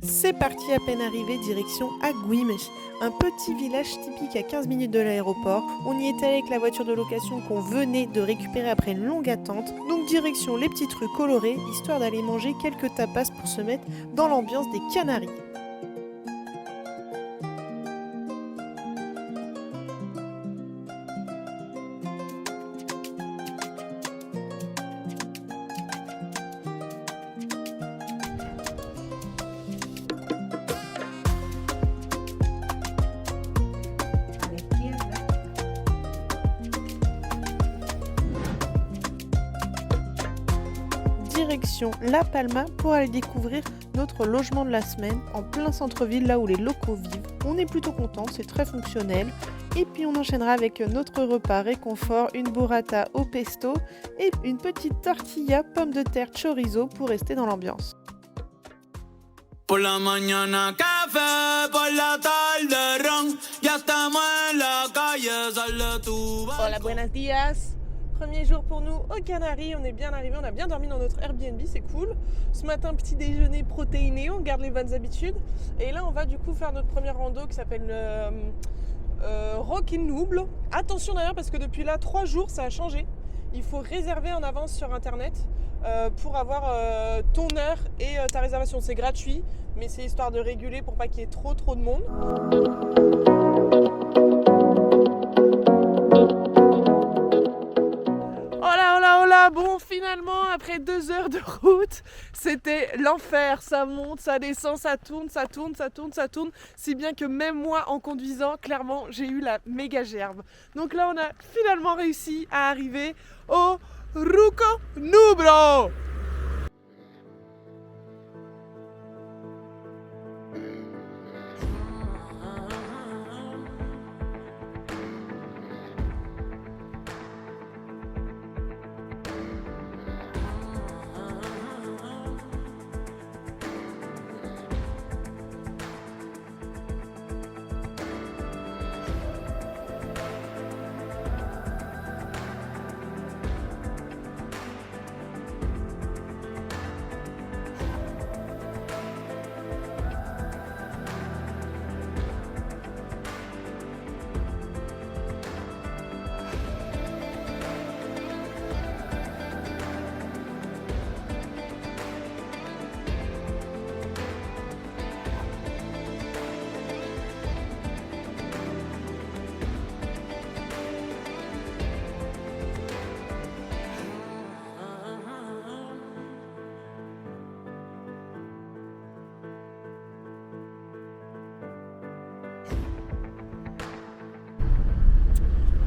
C'est parti, à peine arrivé, direction Agüimes, un petit village typique à 15 minutes de l'aéroport. On y est allé avec la voiture de location qu'on venait de récupérer après une longue attente. Donc direction les petites rues colorées, histoire d'aller manger quelques tapas pour se mettre dans l'ambiance des Canaries. Direction La Palma pour aller découvrir notre logement de la semaine en plein centre-ville, là où les locaux vivent. On est plutôt content, c'est très fonctionnel. Et puis on enchaînera avec notre repas réconfort, une burrata au pesto et une petite tortilla pommes de terre chorizo pour rester dans l'ambiance. Por la mañana café, por la tarde ron, ya estamos en la calle, sale tu balcón. Hola, buenos días. Premier jour pour nous aux Canaries, on est bien arrivé, on a bien dormi dans notre Airbnb, c'est cool. Ce matin, petit déjeuner protéiné, on garde les bonnes habitudes. Et là, on va du coup faire notre première rando qui s'appelle Roc et Nouble. Attention d'ailleurs parce que depuis là, 3 jours, ça a changé. Il faut réserver en avance sur internet pour avoir ton heure et ta réservation. C'est gratuit, mais c'est histoire de réguler pour pas qu'il y ait trop de monde. Bon, finalement, après 2 heures de route, c'était l'enfer. Ça monte, ça descend, ça tourne. Si bien que même moi, en conduisant, clairement, j'ai eu la méga gerbe. Donc là, on a finalement réussi à arriver au Roco Nublo.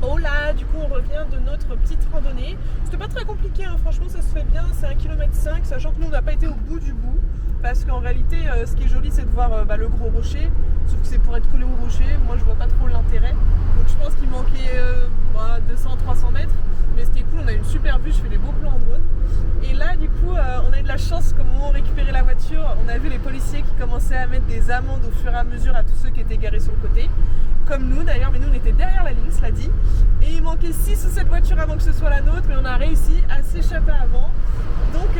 Hola, du coup on revient de notre petite randonnée. C'était pas très compliqué, hein, franchement ça se fait bien, c'est 1,5 km, sachant que nous on n'a pas été au bout du bout. Parce qu'en réalité ce qui est joli c'est de voir le gros rocher, sauf que c'est pour être collé au rocher, moi je vois pas trop l'intérêt. Donc je pense qu'il manquait 200-300 mètres, mais c'était cool, on a une super vue, je fais des beaux plans en drone. Et là du coup on a eu de la chance, comme on récupérait la voiture, on a vu les policiers qui commençaient à mettre des amendes au fur et à mesure à tous ceux qui étaient garés sur le côté. Comme nous d'ailleurs, mais nous on était derrière la ligne, cela dit. Et il manquait 6 ou 7 voitures avant que ce soit la nôtre, mais on a réussi à s'échapper avant. Donc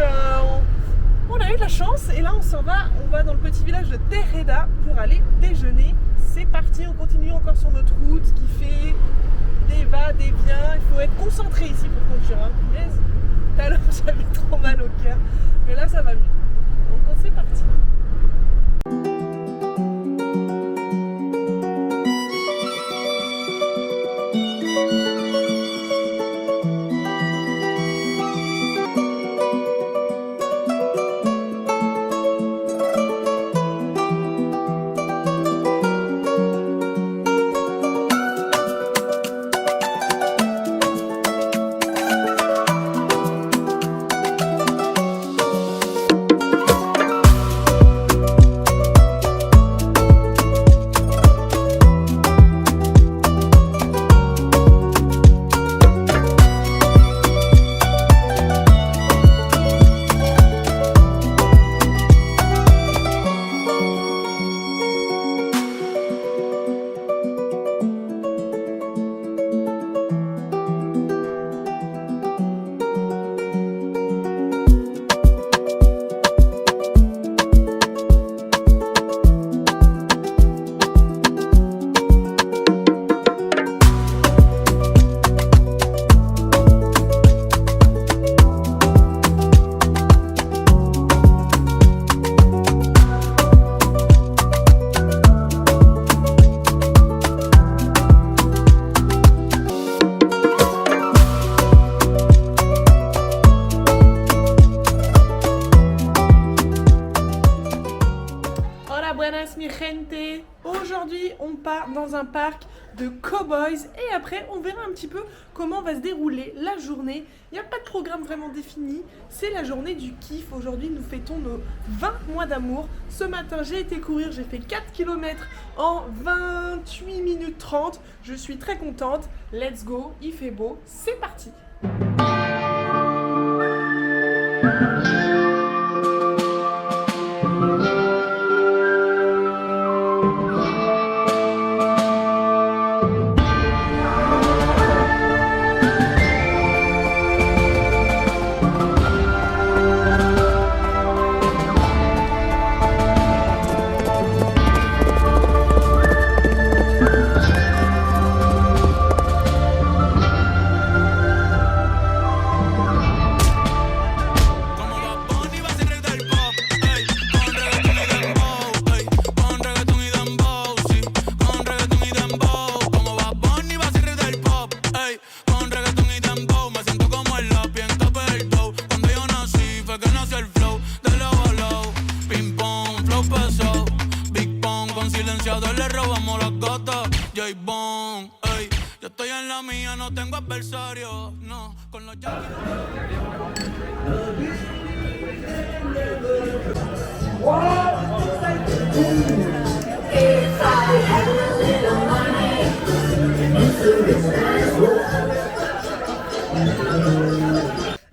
on a eu de la chance et là on s'en va, on va dans le petit village de Terreda pour aller déjeuner. C'est parti, on continue encore sur notre route qui fait des va, des viens. Il faut être concentré ici pour conduire. Hein. Tout à l'heure j'avais trop mal au cœur, mais là ça va mieux. Donc c'est parti. Aujourd'hui, on part dans un parc de cowboys et après, on verra un petit peu comment va se dérouler la journée. Il n'y a pas de programme vraiment défini, c'est la journée du kiff. Aujourd'hui, nous fêtons nos 20 mois d'amour. Ce matin, j'ai été courir, j'ai fait 4 km en 28 minutes 30. Je suis très contente. Let's go, il fait beau, c'est parti.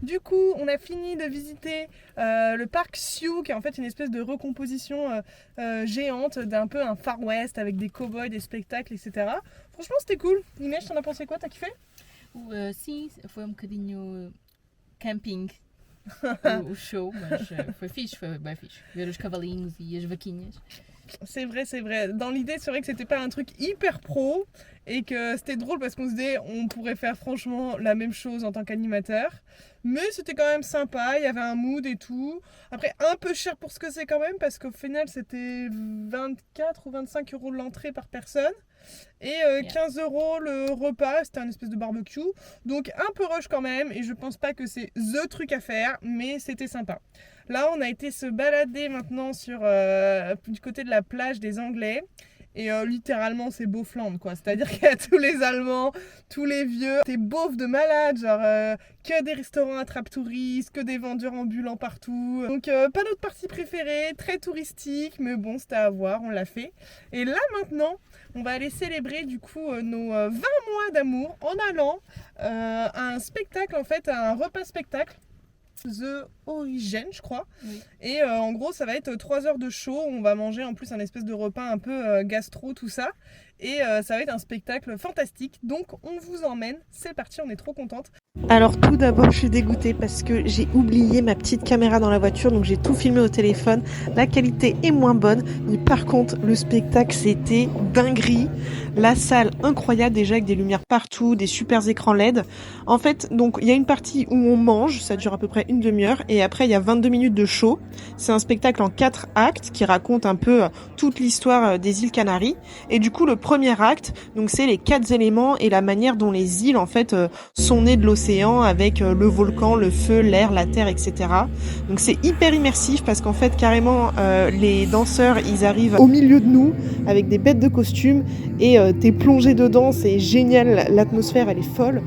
Du coup, on a fini de visiter le parc Sioux, qui est en fait une espèce de recomposition géante d'un peu un Far West avec des cow-boys, des spectacles, etc. Franchement, c'était cool. Inês, t'en as pensé quoi? T'as kiffé? Sim, foi bocadinho camping. O show, mas foi bem fixe. Ver os cavalinhos e as vaquinhas. C'est vrai, c'est vrai. Dans l'idée, c'est vrai que c'était pas un truc hyper pro et que c'était drôle parce qu'on se disait on pourrait faire franchement la même chose en tant qu'animateur. Mais c'était quand même sympa, il y avait un mood et tout. Après, un peu cher pour ce que c'est quand même parce qu'au final, c'était 24 ou 25 euros l'entrée par personne. Et 15 euros le repas, c'était un espèce de barbecue. Donc un peu rush quand même et je pense pas que c'est THE truc à faire, mais c'était sympa. Là, on a été se balader maintenant sur du côté de la plage des Anglais. Et littéralement, c'est Beaufland, quoi. C'est-à-dire qu'il y a tous les Allemands, tous les vieux. T'es beauf de malade, genre que des restaurants attrape-touristes, que des vendeurs ambulants partout. Donc, pas notre partie préférée, très touristique, mais bon, c'était à voir, on l'a fait. Et là, maintenant, on va aller célébrer du coup nos 20 mois d'amour en allant à un spectacle, en fait, à un repas spectacle. The Origin, je crois. Oui. Et en gros, ça va être 3 heures de show. On va manger en plus un espèce de repas un peu gastro, tout ça. Et ça va être un spectacle fantastique. Donc, on vous emmène. C'est parti, on est trop contente. Alors tout d'abord, je suis dégoûtée parce que j'ai oublié ma petite caméra dans la voiture, donc j'ai tout filmé au téléphone. La qualité est moins bonne, mais par contre, le spectacle, c'était dinguerie. La salle, incroyable, déjà avec des lumières partout, des super écrans LED. En fait, donc il y a une partie où on mange, ça dure à peu près une demi-heure, et après il y a 22 minutes de show. C'est un spectacle en 4 actes qui raconte un peu toute l'histoire des îles Canaries. Et du coup, le premier acte, donc c'est les 4 éléments et la manière dont les îles en fait sont nées de l'océan avec le volcan, le feu, l'air, la terre, etc. Donc c'est hyper immersif parce qu'en fait carrément les danseurs ils arrivent au milieu de nous avec des bêtes de costumes et t'es plongé dedans, c'est génial, l'atmosphère elle est folle.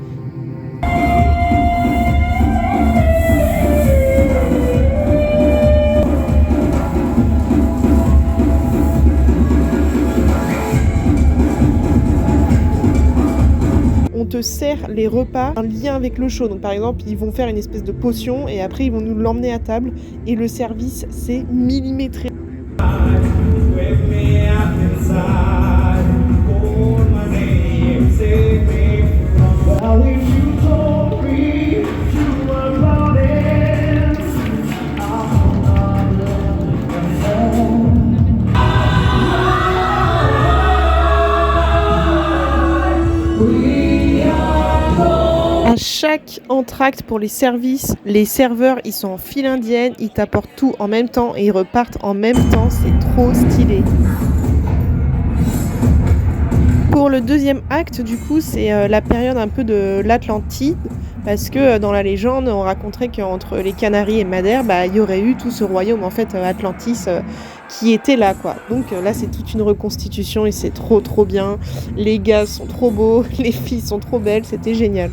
On te sert les repas en lien avec le show. Donc par exemple, ils vont faire une espèce de potion et après ils vont nous l'emmener à table et le service c'est millimétré. À chaque entracte pour les services, les serveurs ils sont en file indienne, ils t'apportent tout en même temps et ils repartent en même temps, c'est trop stylé. Pour le deuxième acte, du coup, c'est la période un peu de l'Atlantide, parce que dans la légende, on raconterait qu'entre les Canaries et Madère, il y aurait eu tout ce royaume en fait Atlantis qui étaient là, quoi. Donc là, c'est toute une reconstitution et c'est trop trop bien. Les gars sont trop beaux, les filles sont trop belles, c'était génial.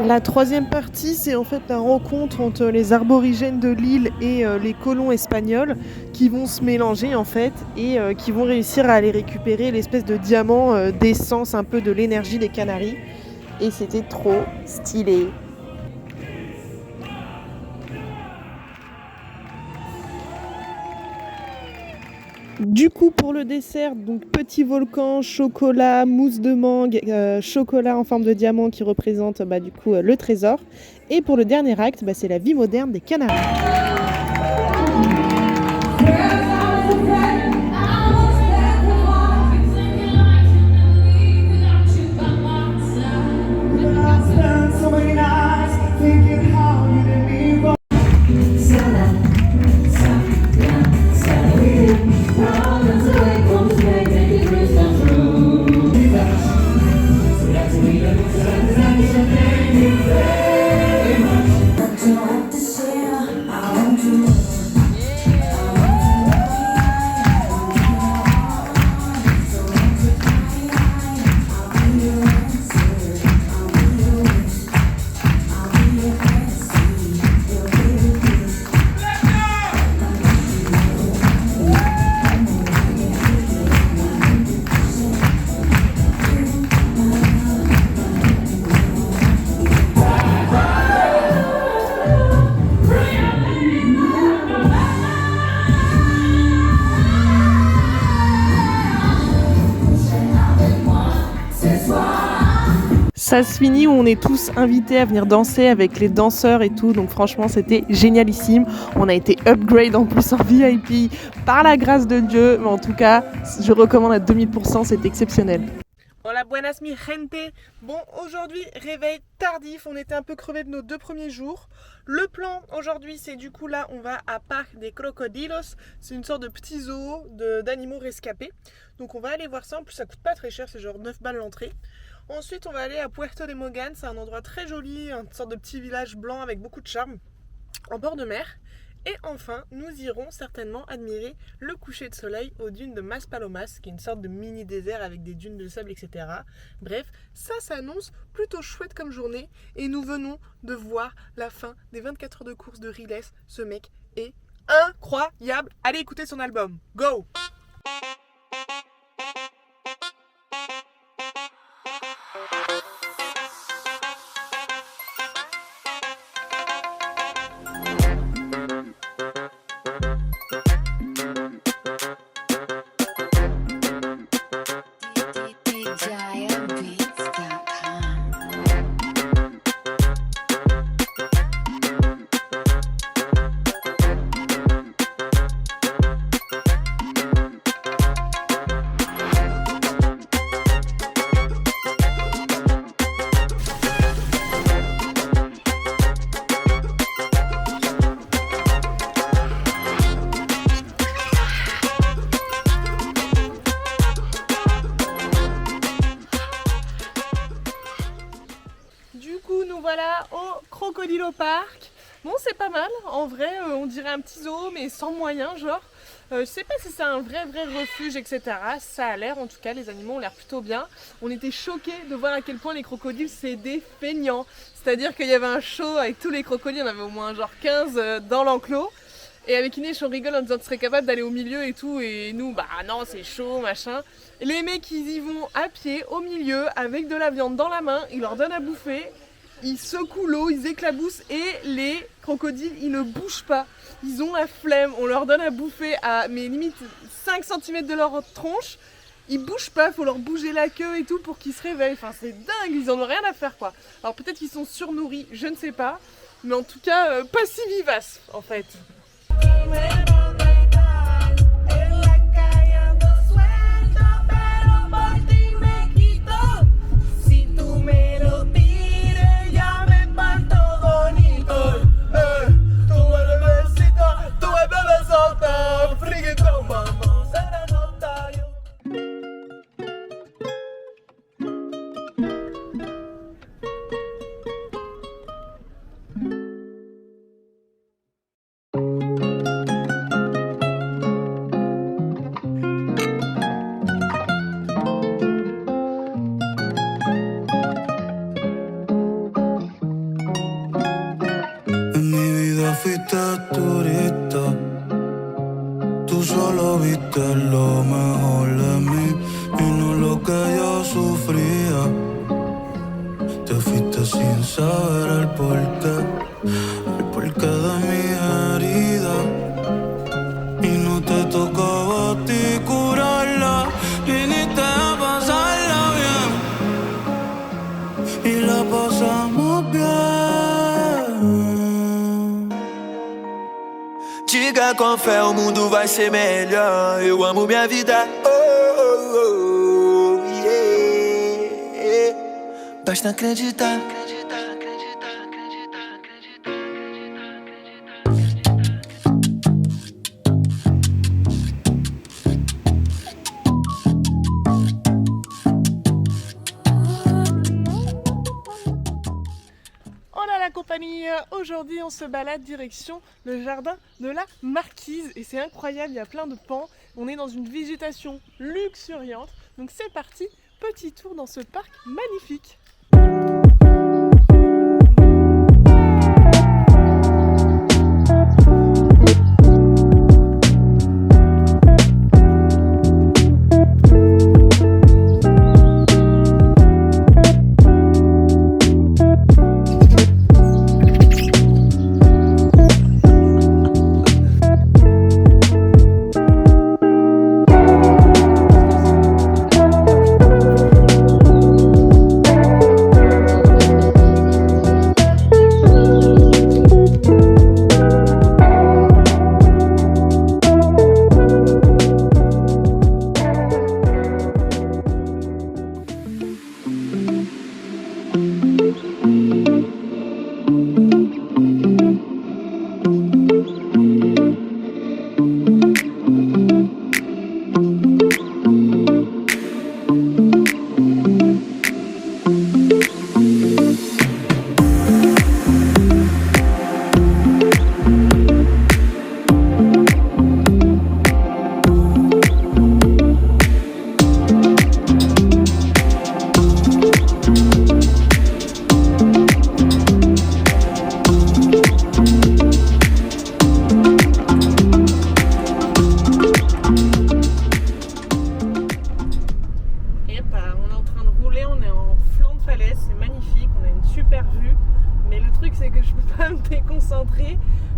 La troisième partie, c'est en fait la rencontre entre les aborigènes de l'île et les colons espagnols qui vont se mélanger en fait et qui vont réussir à aller récupérer l'espèce de diamant d'essence un peu de l'énergie des Canaries. Et c'était trop stylé. Du coup, pour le dessert, donc petit volcan, chocolat, mousse de mangue, chocolat en forme de diamant qui représente du coup le trésor. Et pour le dernier acte, c'est la vie moderne des Canaries. Ça se finit où on est tous invités à venir danser avec les danseurs et tout, donc franchement c'était génialissime. On a été upgrade en plus en VIP par la grâce de Dieu, mais en tout cas je recommande à 2000%, c'est exceptionnel. Hola, buenas mi gente. Bon, aujourd'hui, réveil tardif, on était un peu crevés de nos 2 premiers jours. Le plan aujourd'hui, c'est du coup là, on va à Parque des Crocodilos. C'est une sorte de petit zoo d'animaux rescapés. Donc on va aller voir ça, en plus ça coûte pas très cher, c'est genre 9 balles l'entrée. Ensuite, on va aller à Puerto de Mogan, c'est un endroit très joli, une sorte de petit village blanc avec beaucoup de charme, en bord de mer. Et enfin, nous irons certainement admirer le coucher de soleil aux dunes de Maspalomas, qui est une sorte de mini désert avec des dunes de sable, etc. Bref, ça s'annonce plutôt chouette comme journée. Et nous venons de voir la fin des 24 heures de course de Riles. Ce mec est incroyable. Allez écouter son album. Go! Voilà au Crocodilo Park. Bon, c'est pas mal, en vrai, on dirait un petit zoo, mais sans moyens, genre. Je sais pas si c'est un vrai refuge, etc. Ça a l'air, en tout cas, les animaux ont l'air plutôt bien. On était choqués de voir à quel point les crocodiles, c'est des feignants. C'est-à-dire qu'il y avait un show avec tous les crocodiles, on avait au moins genre 15 dans l'enclos. Et avec Inès, on rigole en disant que tu serais capable d'aller au milieu et tout. Et nous, bah non, c'est chaud, machin. Et les mecs, ils y vont à pied, au milieu, avec de la viande dans la main. Ils leur donnent à bouffer. Ils secouent l'eau, ils éclaboussent et les crocodiles, ils ne bougent pas. Ils ont la flemme, on leur donne à bouffer à mais limite 5 cm de leur tronche. ils bougent pas, faut leur bouger la queue et tout pour qu'ils se réveillent. Enfin, c'est dingue, ils en ont rien à faire quoi. Alors peut-être qu'ils sont surnourris, je ne sais pas. Mais en tout cas, pas si vivaces en fait. Fuiste turista, tú solo viste lo mejor de mí y no lo que yo sufría. Te fuiste sin saber el porqué de mi herida y no te tocaba a ti curarla, viniste a pasarla bien y la pasamos bien. Diga com fé, o mundo vai ser melhor. Eu amo minha vida, yeah. Basta acreditar. Compagnie, aujourd'hui on se balade direction le jardin de la Marquise et c'est incroyable, il y a plein de pans, on est dans une végétation luxuriante, donc c'est parti, petit tour dans ce parc magnifique.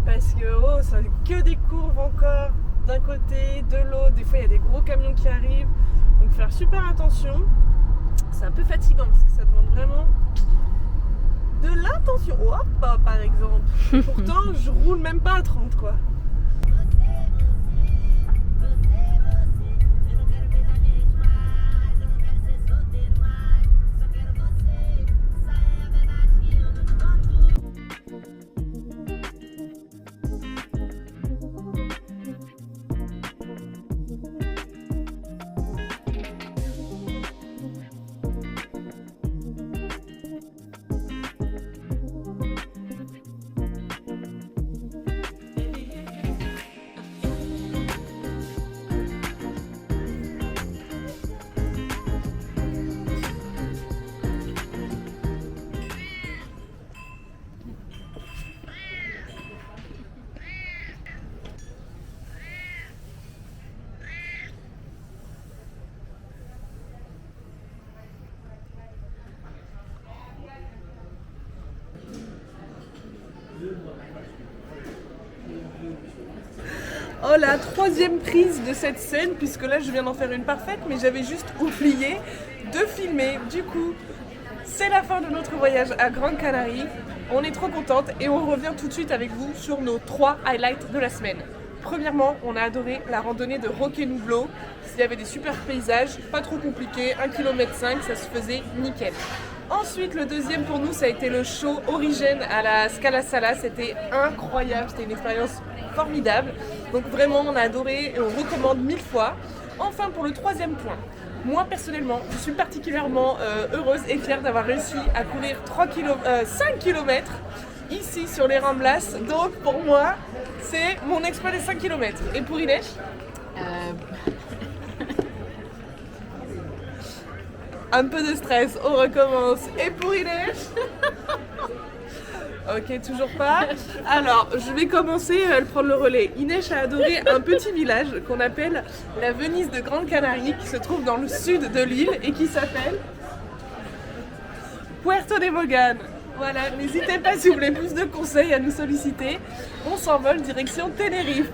Parce que ça que des courbes encore d'un côté, de l'autre, des fois il y a des gros camions qui arrivent, donc faire super attention. C'est un peu fatigant parce que ça demande vraiment de l'attention. Hop, par exemple. Pourtant je roule même pas à 30 quoi. Oh, la troisième prise de cette scène, puisque là je viens d'en faire une parfaite, mais j'avais juste oublié de filmer. Du coup, c'est la fin de notre voyage à Grande Canarie. On est trop contente et on revient tout de suite avec vous sur nos 3 highlights de la semaine. Premièrement, on a adoré la randonnée de Roque Nublo. Il y avait des super paysages, pas trop compliqués, 1,5 km, ça se faisait nickel. Ensuite, le deuxième pour nous, ça a été le show Origène à la Scala Sala. C'était incroyable, c'était une expérience formidable. Donc vraiment, on a adoré et on recommande 1000 fois. Enfin, pour le troisième point, moi personnellement, je suis particulièrement heureuse et fière d'avoir réussi à courir 5 km ici sur les Ramblas. Donc pour moi, c'est mon exploit des 5 km. Et pour Inès un peu de stress, on recommence. Et pour Inès Ok, toujours pas. Alors, je vais commencer à prendre le relais. Inès a adoré un petit village qu'on appelle la Venise de Grande Canarie, qui se trouve dans le sud de l'île et qui s'appelle Puerto de Mogan. Voilà, n'hésitez pas si vous voulez plus de conseils à nous solliciter. On s'envole direction Tenerife.